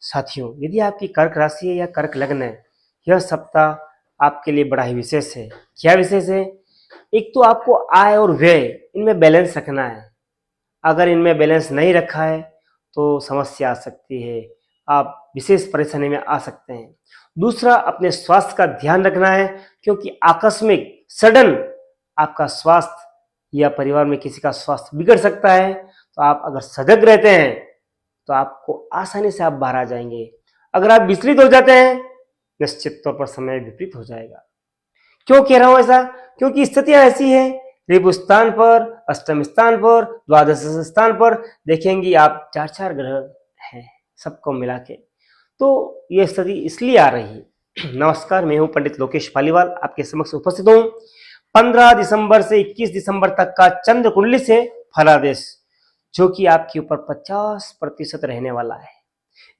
साथियों, यदि आपकी कर्क राशि है या कर्क लग्न है, यह सप्ताह आपके लिए बड़ा ही विशेष है। क्या विशेष है? एक तो आपको आय और व्यय इनमें बैलेंस रखना है। अगर इनमें बैलेंस नहीं रखा है तो समस्या आ सकती है, आप विशेष परेशानी में आ सकते हैं। दूसरा, अपने स्वास्थ्य का ध्यान रखना है, क्योंकि आकस्मिक सडन आपका स्वास्थ्य या परिवार में किसी का स्वास्थ्य बिगड़ सकता है। तो आप अगर सजग रहते हैं तो आपको आसानी से आप बाहर आ जाएंगे। अगर आप विचलित हो जाते हैं, निश्चित तौर पर समय विपरीत हो जाएगा। क्यों कह रहा हूं ऐसा? क्योंकि स्थितियां ऐसी है, रिपु स्थान पर, अष्टम स्थान पर, द्वादश स्थान पर देखेंगे आप 4-4 ग्रह हैं सबको मिला के। तो ये स्थिति इसलिए आ रही है। नमस्कार, मैं हूं पंडित लोकेश पालीवाल, आपके समक्ष उपस्थित हूं 15 दिसंबर से 21 दिसंबर तक का चंद्र कुंडली से फलादेश, जो कि आपके ऊपर 50% रहने वाला है।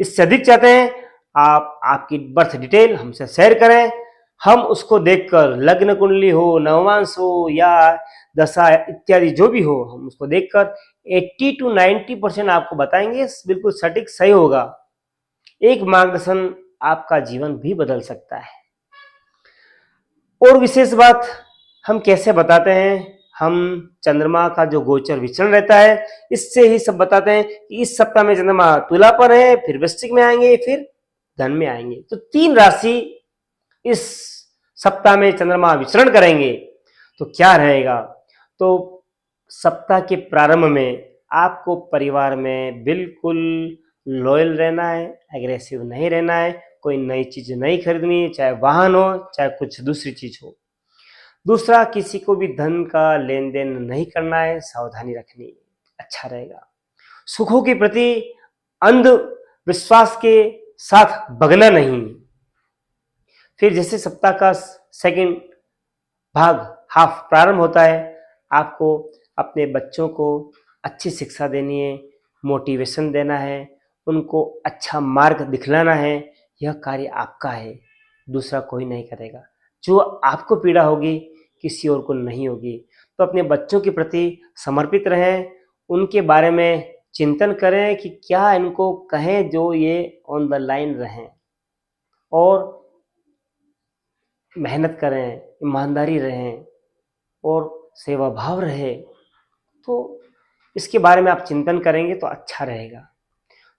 इससे अधिक चाहते हैं आप आपकी बर्थ डिटेल हमसे शेयर करें, हम उसको देखकर लग्न कुंडली हो, नवमांश हो या दशा इत्यादि जो भी हो, हम उसको देखकर 80 to 90% आपको बताएंगे, बिल्कुल सटीक सही होगा। एक मार्गदर्शन आपका जीवन भी बदल सकता है। और विशेष बात हम कैसे बताते हैं, हम चंद्रमा का जो गोचर विचरण रहता है इससे ही सब बताते हैं कि इस सप्ताह में चंद्रमा तुला पर है, फिर वृश्चिक में आएंगे, फिर धन में आएंगे। तो 3 राशि इस सप्ताह में चंद्रमा विचरण करेंगे। तो क्या रहेगा? तो सप्ताह के प्रारंभ में आपको परिवार में बिल्कुल लॉयल रहना है, एग्रेसिव नहीं रहना है, कोई नई चीज नहीं खरीदनी, चाहे वाहन हो चाहे कुछ दूसरी चीज हो। दूसरा, किसी को भी धन का लेन देन नहीं करना है, सावधानी रखनी है, अच्छा रहेगा। सुखों के प्रति अंधविश्वास के साथ भगना नहीं। फिर जैसे सप्ताह का सेकंड भाग हाफ प्रारंभ होता है, आपको अपने बच्चों को अच्छी शिक्षा देनी है, मोटिवेशन देना है, उनको अच्छा मार्ग दिखलाना है। यह कार्य आपका है, दूसरा कोई नहीं करेगा। जो आपको पीड़ा होगी किसी और को नहीं होगी। तो अपने बच्चों के प्रति समर्पित रहें, उनके बारे में चिंतन करें कि क्या इनको कहें जो ये ऑन द लाइन रहें, और मेहनत करें, ईमानदारी रहें और सेवा भाव रहे। तो इसके बारे में आप चिंतन करेंगे तो अच्छा रहेगा।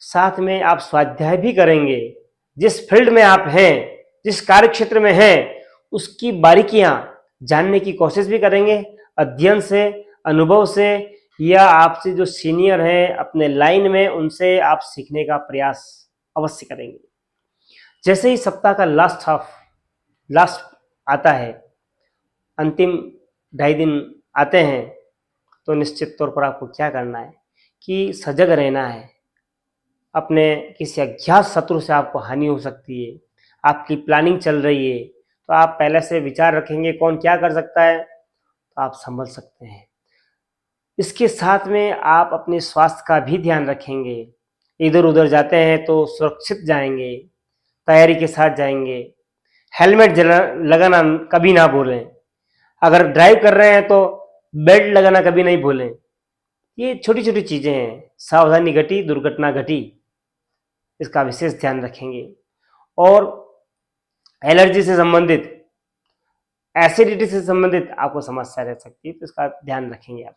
साथ में आप स्वाध्याय भी करेंगे, जिस फील्ड में आप हैं, जिस कार्य क्षेत्र में हैं, उसकी बारीकियां जानने की कोशिश भी करेंगे, अध्ययन से, अनुभव से, या आपसे जो सीनियर हैं अपने लाइन में उनसे आप सीखने का प्रयास अवश्य करेंगे। जैसे ही सप्ताह का लास्ट आता है, अंतिम 2.5 दिन आते हैं, तो निश्चित तौर पर आपको क्या करना है कि सजग रहना है। अपने किसी अज्ञात शत्रु से आपको हानि हो सकती है, आपकी प्लानिंग चल रही है, तो आप पहले से विचार रखेंगे कौन क्या कर सकता है, तो आप संभल सकते हैं। इसके साथ में आप अपने स्वास्थ्य का भी ध्यान रखेंगे। इधर उधर जाते हैं तो सुरक्षित जाएंगे, तैयारी के साथ जाएंगे। हेलमेट लगाना कभी ना भूलें। अगर ड्राइव कर रहे हैं तो बेल्ट लगाना कभी नहीं भूलें। ये छोटी छोटी चीजें हैं, सावधानी घटी दुर्घटना घटी, इसका विशेष ध्यान रखेंगे। और एलर्जी से संबंधित, एसिडिटी से संबंधित आपको समस्या रह सकती है, तो इसका ध्यान रखेंगे आप।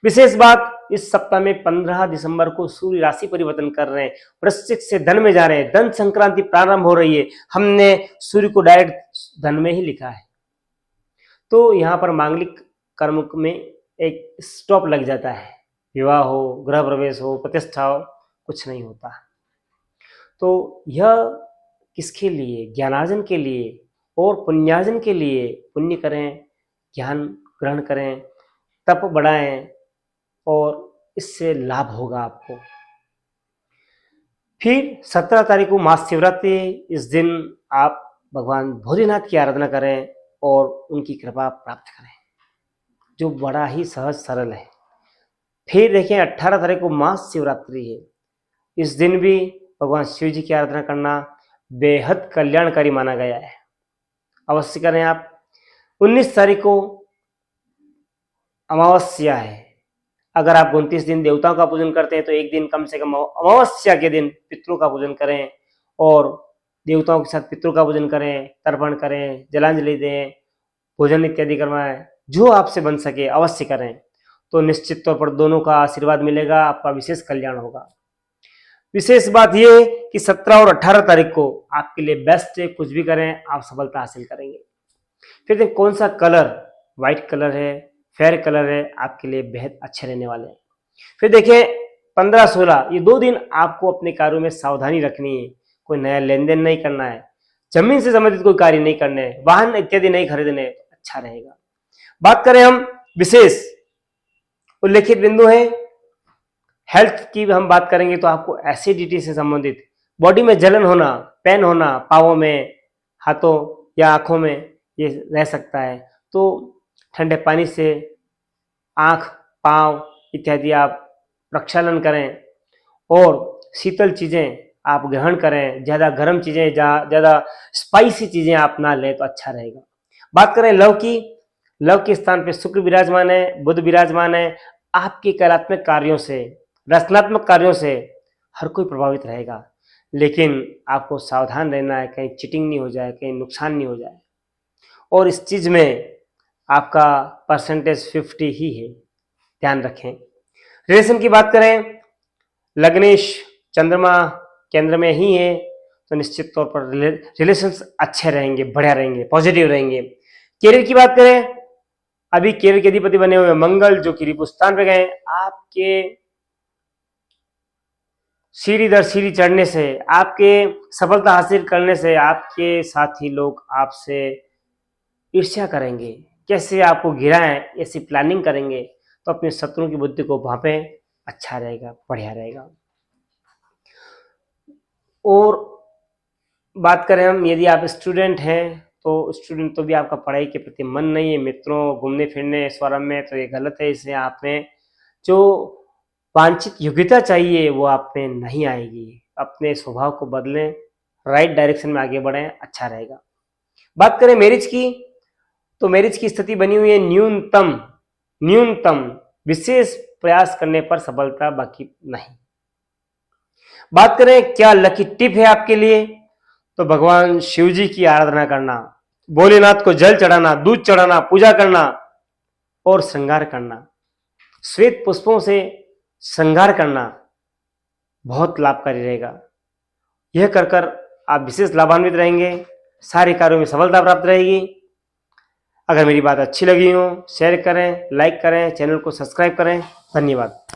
विशेष बात, इस सप्ताह में 15 दिसंबर को सूर्य राशि परिवर्तन कर रहे हैं, वृश्चिक से धन में जा रहे हैं, धन संक्रांति प्रारंभ हो रही है। हमने सूर्य को डायरेक्ट धन में ही लिखा है, तो यहाँ पर मांगलिक कर्म में एक स्टॉप लग जाता है। विवाह हो, गृह प्रवेश हो, प्रतिष्ठा हो, कुछ नहीं होता। तो यह किसके लिए? ज्ञानार्जन के लिए और पुण्यार्जन के लिए। पुण्य करें, ज्ञान ग्रहण करें, तप बढ़ाएं, और इससे लाभ होगा आपको। फिर 17 तारीख को महाशिवरात्रि, इस दिन आप भगवान भोलेनाथ की आराधना करें और उनकी कृपा प्राप्त करें, जो बड़ा ही सहज सरल है। फिर देखें 18 तारीख को महाशिवरात्रि है, इस दिन भी भगवान शिव जी की आराधना करना बेहद कल्याणकारी माना गया है, अवश्य करें आप। 19 तारीख को अमावस्या है। अगर आप 29 दिन देवताओं का पूजन करते हैं तो एक दिन कम से कम अमावस्या के दिन पितरों का पूजन करें, और देवताओं के साथ पितरों का पूजन करें, तर्पण करें, जलांजलि दें, भोजन इत्यादि करवाएं, जो आपसे बन सके अवश्य करें। तो निश्चित तौर पर दोनों का आशीर्वाद मिलेगा, आपका विशेष कल्याण होगा। विशेष बात यह कि 17 और 18 तारीख को आपके लिए बेस्ट है, कुछ भी करें आप सफलता हासिल करेंगे। फिर देखें कौन सा कलर, व्हाइट कलर है, फेयर कलर है, आपके लिए बेहद अच्छे रहने वाले हैं। फिर देखें 15-16 ये 2 दिन आपको अपने कार्यों में सावधानी रखनी है। कोई नया लेन देन नहीं करना है, जमीन से संबंधित कोई कार्य नहीं करने, वाहन इत्यादि नहीं खरीदने, तो अच्छा रहेगा। बात करें हम विशेष उल्लेखित बिंदु है हेल्थ की, हम बात करेंगे तो आपको एसिडिटी से संबंधित, बॉडी में जलन होना, पेन होना, पाँवों में, हाथों या आंखों में ये रह सकता है। तो ठंडे पानी से आंख, पाँव इत्यादि आप प्रक्षालन करें और शीतल चीजें आप ग्रहण करें। ज्यादा गर्म चीजें, ज्यादा स्पाइसी चीजें आप ना लें तो अच्छा रहेगा। बात करें लव की, लव के स्थान पे शुक्र विराजमान है, बुध विराजमान है। आपके कलात्मक कार्यों से, रचनात्मक कार्यों से हर कोई प्रभावित रहेगा, लेकिन आपको सावधान रहना है, कहीं चीटिंग नहीं हो जाए, कहीं नुकसान नहीं हो जाए। और इस चीज में आपका परसेंटेज 50 ही है, ध्यान रखें। रिलेशन की बात करें, लग्नेश चंद्रमा केंद्र में ही है, तो निश्चित तौर पर रिलेशंस अच्छे रहेंगे, बढ़िया रहेंगे, पॉजिटिव रहेंगे। कैरियर की बात करें, अभी कैरियर के अधिपति बने हुए मंगल जो कि रिपु स्थान पे गए, आपके सीढ़ी दर सीढ़ी चढ़ने से, आपके सफलता हासिल करने से आपके साथी लोग आपसे ईर्ष्या करेंगे, कैसे आपको गिराएं ऐसी प्लानिंग करेंगे। तो अपने शत्रुओं की बुद्धि को भांपें, अच्छा रहेगा, बढ़िया रहेगा। और बात करें हम, यदि आप स्टूडेंट हैं तो स्टूडेंट तो भी आपका पढ़ाई के प्रति मन नहीं है, मित्रों घूमने फिरने स्वरम में, तो ये गलत है। इससे आप में जो वांछित योग्यता चाहिए वो आप में नहीं आएगी। अपने स्वभाव को बदलें, राइट डायरेक्शन में आगे बढ़ें, अच्छा रहेगा। बात करें मैरिज की, तो मैरिज की स्थिति बनी हुई है न्यूनतम विशेष प्रयास करने पर सफलता, बाकी नहीं। बात करें क्या लकी टिप है आपके लिए, तो भगवान शिव जी की आराधना करना, भोलेनाथ को जल चढ़ाना, दूध चढ़ाना, पूजा करना और श्रृंगार करना, श्वेत पुष्पों से श्रृंगार करना बहुत लाभकारी रहेगा। यह कर आप विशेष लाभान्वित रहेंगे, सारे कार्यों में सफलता प्राप्त रहेगी। अगर मेरी बात अच्छी लगी हो शेयर करें, लाइक करें, चैनल को सब्सक्राइब करें। धन्यवाद।